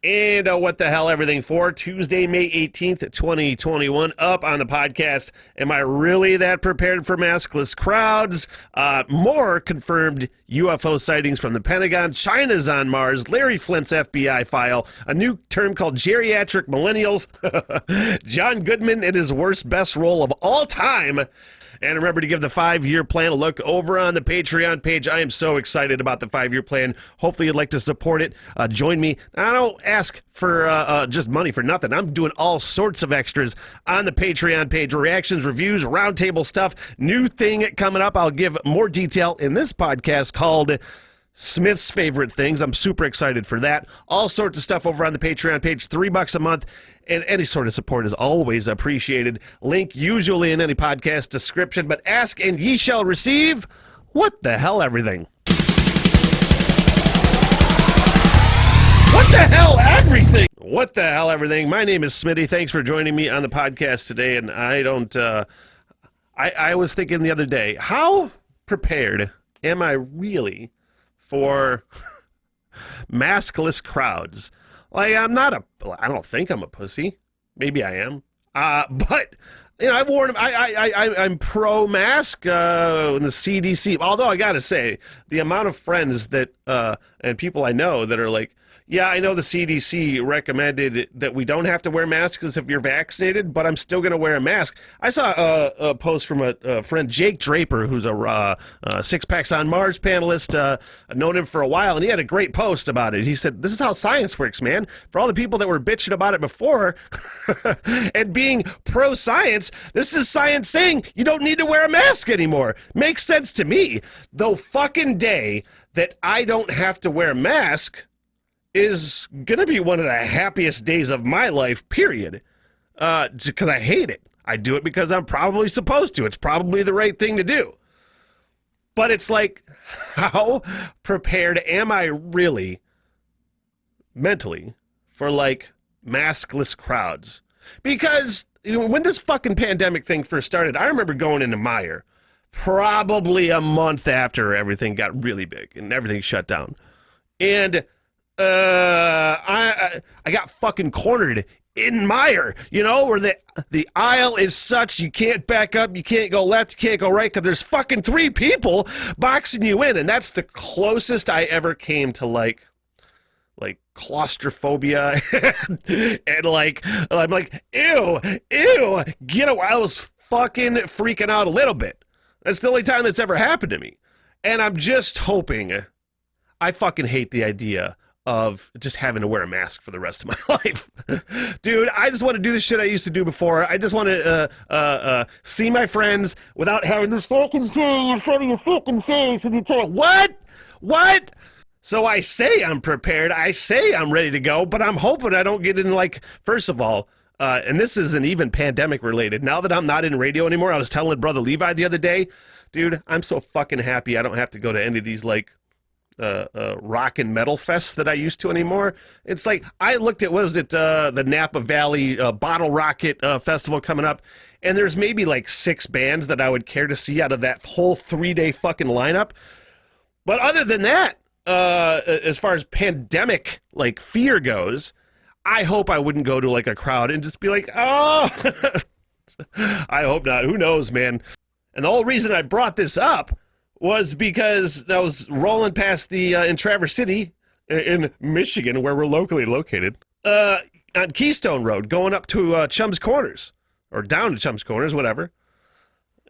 And what the hell everything for Tuesday, May 18th, 2021. Up on the podcast, am I really that prepared for maskless crowds? More confirmed UFO sightings from the Pentagon. China's on Mars. Larry Flint's FBI file. A new term called geriatric millennials. John Goodman in his worst best role of all time. And remember to give the 5-year plan a look over on the Patreon page. I am so excited about the 5-year plan. Hopefully you'd like to support it. Join me. I don't ask for just money for nothing. I'm doing all sorts of extras on the Patreon page. Reactions, reviews, roundtable stuff. New thing coming up. I'll give more detail in this podcast called Smith's Favorite Things. I'm super excited for that. All sorts of stuff over on the Patreon page. $3 a month. And any sort of support is always appreciated. Link usually in any podcast description, but ask and ye shall receive. What the hell everything? What the hell everything? What the hell everything? My name is Smitty. Thanks for joining me on the podcast today. And I was thinking the other day, how prepared am I really for maskless crowds? Like, I don't think I'm a pussy. Maybe I am. But, you know, I've worn, I'm pro-mask in the CDC. Although I gotta say, the amount of friends that, and people I know that are like, yeah, I know the CDC recommended that we don't have to wear masks if you're vaccinated, but I'm still going to wear a mask. I saw a post from a friend, Jake Draper, who's a Six Packs on Mars panelist. I've known him for a while, and he had a great post about it. He said, this is how science works, man. For all the people that were bitching about it before and being pro-science, this is science saying you don't need to wear a mask anymore. Makes sense to me. The fucking day that I don't have to wear a mask is gonna be one of the happiest days of my life, period. Because I hate it. I do it because I'm probably supposed to. It's probably the right thing to do. But it's like, how prepared am I really mentally for like maskless crowds? Because you know, when this fucking pandemic thing first started, I remember going into Meijer probably a month after everything got really big and everything shut down. And I got fucking cornered in Meijer, you know, where the aisle is such you can't back up, you can't go left, you can't go right, because there's fucking 3 people boxing you in, and that's the closest I ever came to like claustrophobia, and like I'm like ew, get away. I was fucking freaking out a little bit. That's the only time that's ever happened to me, and I'm just hoping. I fucking hate the idea of just having to wear a mask for the rest of my life. Dude, I just want to do the shit I used to do before. I just want to see my friends without having this fucking thing in front of your fucking face and you tell what? So I say I'm prepared. I say I'm ready to go, but I'm hoping I don't get in like, first of all, and this isn't even pandemic related. Now that I'm not in radio anymore, I was telling Brother Levi the other day, dude, I'm so fucking happy I don't have to go to any of these like rock and metal fests that I used to anymore. It's like, I looked at, what was it, the Napa Valley Bottle Rocket Festival coming up, and there's maybe like 6 bands that I would care to see out of that whole 3-day fucking lineup. But other than that, as far as pandemic like fear goes, I hope I wouldn't go to like a crowd and just be like, oh, I hope not. Who knows, man? And the whole reason I brought this up was because I was rolling past the, in Traverse City, in Michigan, where we're locally located, on Keystone Road, going up to Chum's Corners, or down to Chum's Corners, whatever.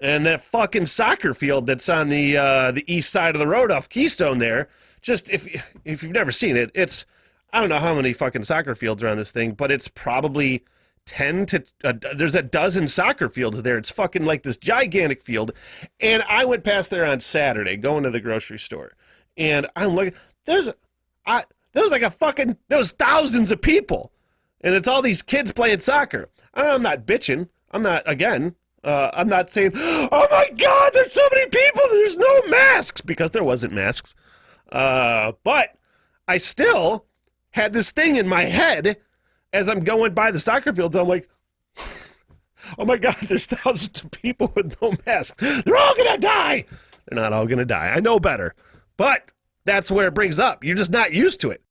And that fucking soccer field that's on the east side of the road off Keystone there, just, if you've never seen it, it's, I don't know how many fucking soccer fields are on this thing, but it's probably 10 to, there's a dozen soccer fields there. It's fucking like this gigantic field. And I went past there on Saturday going to the grocery store. And I'm looking, there was thousands of people. And it's all these kids playing soccer. I'm not bitching. I'm not saying, oh my God, there's so many people, there's no masks, because there wasn't masks. But I still had this thing in my head as I'm going by the soccer fields. I'm like, oh my God, there's thousands of people with no masks. They're all gonna die. They're not all gonna die. I know better. But that's where it brings up. You're just not used to it.